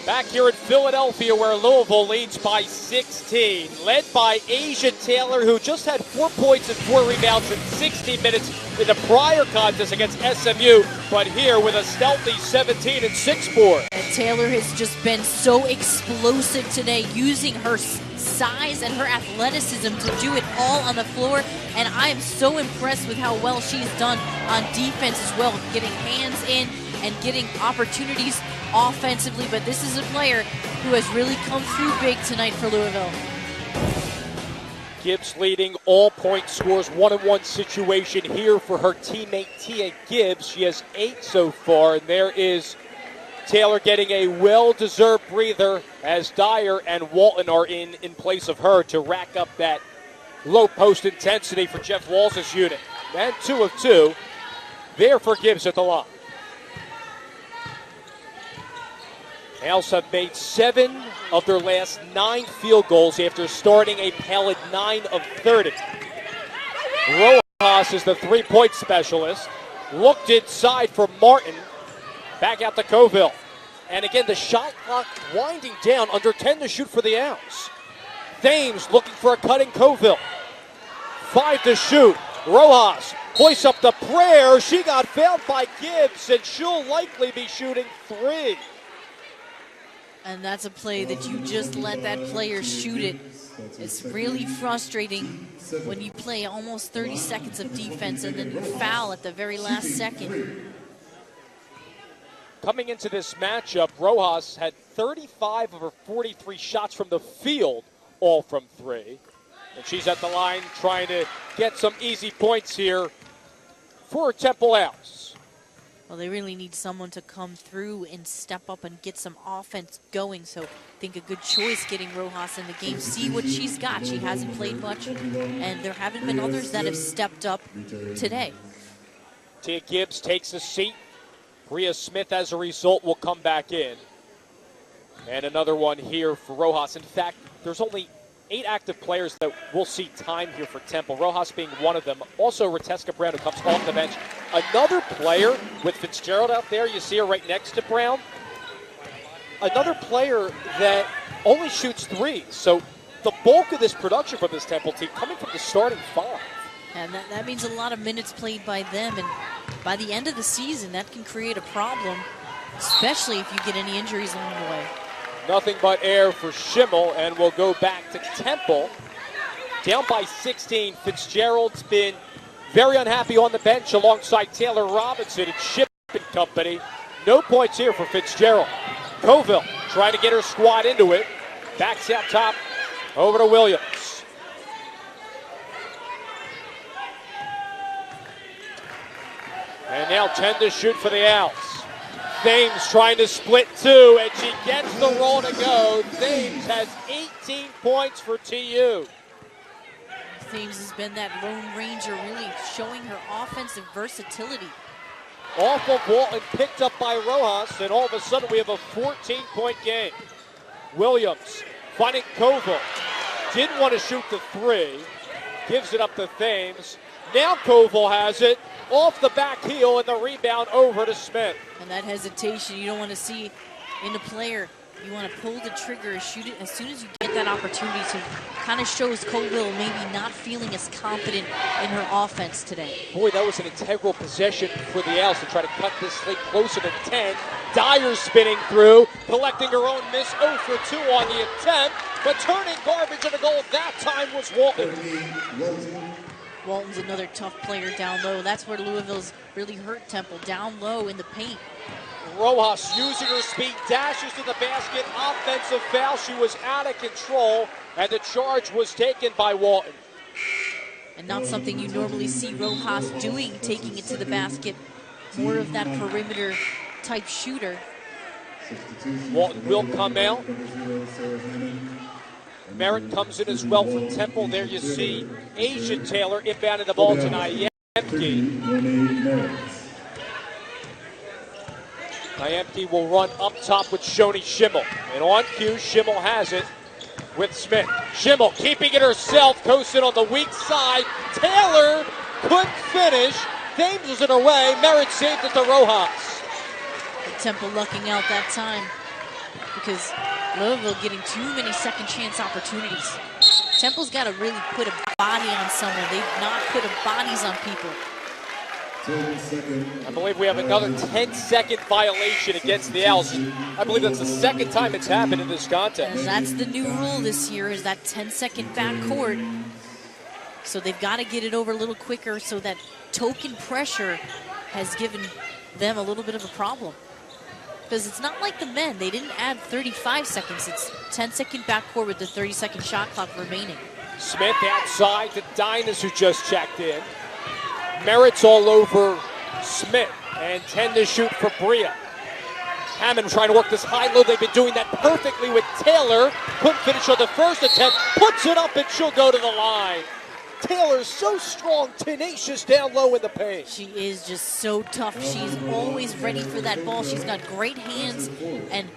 Back here in Philadelphia, where Louisville leads by 16. Led by Asia Taylor, who just had 4 points and 4 rebounds in 60 minutes in the prior contest against SMU, but here with a stealthy 17 and 6 board. And Taylor has just been so explosive today, using her size and her athleticism to do it all on the floor, and I am so impressed with how well she's done on defense as well, getting hands in and getting opportunities offensively. But this is a player who has really come through big tonight for Louisville. Gibbs leading all point scores, 1-on-1 situation here for her teammate Tia Gibbs. She has 8 so far, and there is Taylor getting a well-deserved breather as Dyer and Walton are in place of her to rack up that low post intensity for Jeff Walls' unit. And 2 of 2 there for Gibbs at the line. Owls have made 7 of their last 9 field goals after starting a pallid 9 of 30. Rojas is the 3-point specialist. Looked inside for Martin. Back out to Coville. And again, the shot clock winding down. Under 10 to shoot for the Owls. Thames looking for a cutting Coville. 5 to shoot. Rojas hoists up the prayer. She got fouled by Gibbs, and she'll likely be shooting 3. And that's a play that you just let that player shoot it. It's really frustrating when you play almost 30 seconds of defense and then you foul at the very last second. Coming into this matchup, Rojas had 35 of her 43 shots from the field, all from 3. And she's at the line trying to get some easy points here for Temple Owls. Well, they really need someone to come through and step up and get some offense going. So I think a good choice getting Rojas in the game. See what she's got. She hasn't played much, and there haven't been others that have stepped up today. Tia Gibbs takes a seat. Bria Smith, as a result, will come back in. And another one here for Rojas. In fact, there's only 8 active players that will see time here for Temple, Rojas being one of them. Also, Rateska Brown, who comes off the bench. Another player with Fitzgerald out there, you see her right next to Brown. Another player that only shoots 3. So the bulk of this production from this Temple team coming from the starting 5. And that means a lot of minutes played by them. And by the end of the season, that can create a problem, especially if you get any injuries along the way. Nothing but air for Schimmel, and we'll go back to Temple. Down by 16, Fitzgerald's been very unhappy on the bench alongside Taylor Robinson and Ship and company. No points here for Fitzgerald. Coville trying to get her squad into it. Backs out top over to Williams. And now 10 to shoot for the Owls. Thames trying to split 2, and she gets the roll to go. Thames has 18 points for TU. Thames has been that lone ranger, really showing her offensive versatility. Off of Walton, picked up by Rojas, and all of a sudden we have a 14-point game. Williams finding Coville. Didn't want to shoot the 3. Gives it up to Thames. Now Coville has it. Off the back heel, and the rebound over to Smith. And that hesitation you don't want to see in a player. You want to pull the trigger and shoot it as soon as you get that opportunity to. Kind of shows Coville maybe not feeling as confident in her offense today. Boy, that was an integral possession for the Owls to try to cut this lead closer to 10. Dyer spinning through, collecting her own miss, 0 for 2 on the attempt, but turning garbage into goal that time was Walton. Walton's another tough player down low. That's where Louisville's really hurt Temple, down low in the paint. Rojas using her speed, dashes to the basket, offensive foul. She was out of control, and the charge was taken by Walton. And not something you normally see Rojas doing, taking it to the basket. More of that perimeter type shooter. Walton will come out. Merritt comes in as well for Temple. There you see Asia Taylor inbounding the ball tonight. Nyemke will run up top with Shoni Schimmel. And on cue, Schimmel has it with Smith. Schimmel keeping it herself, coasting on the weak side. Taylor couldn't finish. Thames was in her way. Merritt saved it to Rojas. Temple lucking out that time. because Louisville getting too many second chance opportunities. Temple's got to really put a body on someone. They've not put bodies on people. I believe we have another 10-second violation against the Owls. I believe that's the second time it's happened in this contest. And that's the new rule this year, is that 10-second backcourt. So they've got to get it over a little quicker, so that token pressure has given them a little bit of a problem. Because it's not like the men. They didn't add 35 seconds. It's 10-second backcourt with the 30-second shot clock remaining. Smith outside to Dinas, who just checked in. Merritt's all over Smith, and 10 to shoot for Bria. Hammond trying to work this high low. They've been doing that perfectly with Taylor. Couldn't finish on the first attempt. Puts it up, and she'll go to the line. Taylor's so strong, tenacious down low in the paint. She is just so tough. She's always ready for that ball. She's got great hands, and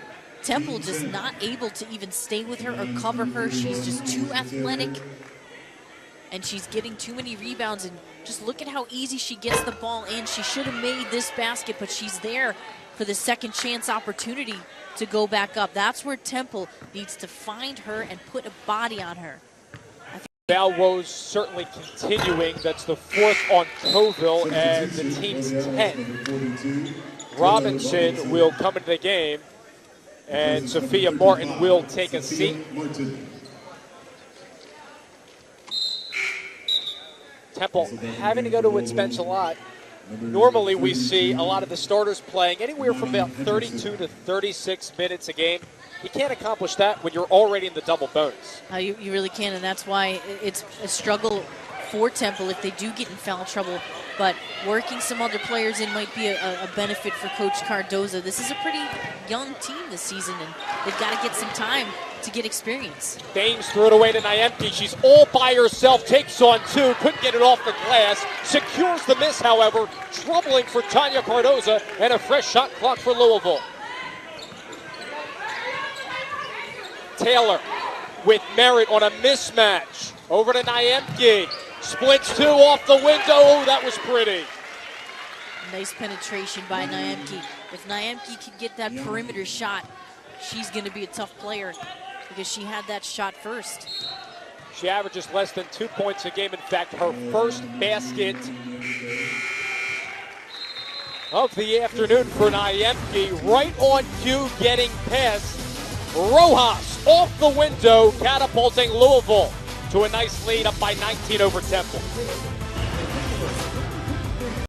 Temple just not able to even stay with her or cover her. She's just too athletic, and she's getting too many rebounds. And just look at how easy she gets the ball in. She should have made this basket, but she's there for the second chance opportunity to go back up. That's where Temple needs to find her and put a body on her. Foul woes certainly continuing. That's the fourth on Coville, and the team's 10. Robinson will come into the game, and Sophia Martin will take a seat. Temple having to go to its bench a lot. Normally we see a lot of the starters playing anywhere from about 32 to 36 minutes a game. You can't accomplish that when you're already in the double bonus. You really can, and that's why it's a struggle for Temple if they do get in foul trouble. But working some other players in might be a benefit for Coach Cardoza. This is a pretty young team this season, and they've got to get some time to get experience. Thames threw it away to Nyemke. She's all by herself, takes on two, couldn't get it off the glass. Secures the miss, however, troubling for Tanya Cardoza, and a fresh shot clock for Louisville. Taylor with Merritt on a mismatch. Over to Nyemke. Splits two off the window. Oh, that was pretty. Nice penetration by Nyemke. If Nyemke can get that perimeter shot, she's going to be a tough player because she had that shot first. She averages less than 2 points a game. In fact, her first basket of the afternoon for Nyemke. Right on cue, getting past Rojas off the window, catapulting Louisville to a nice lead, up by 19 over Temple.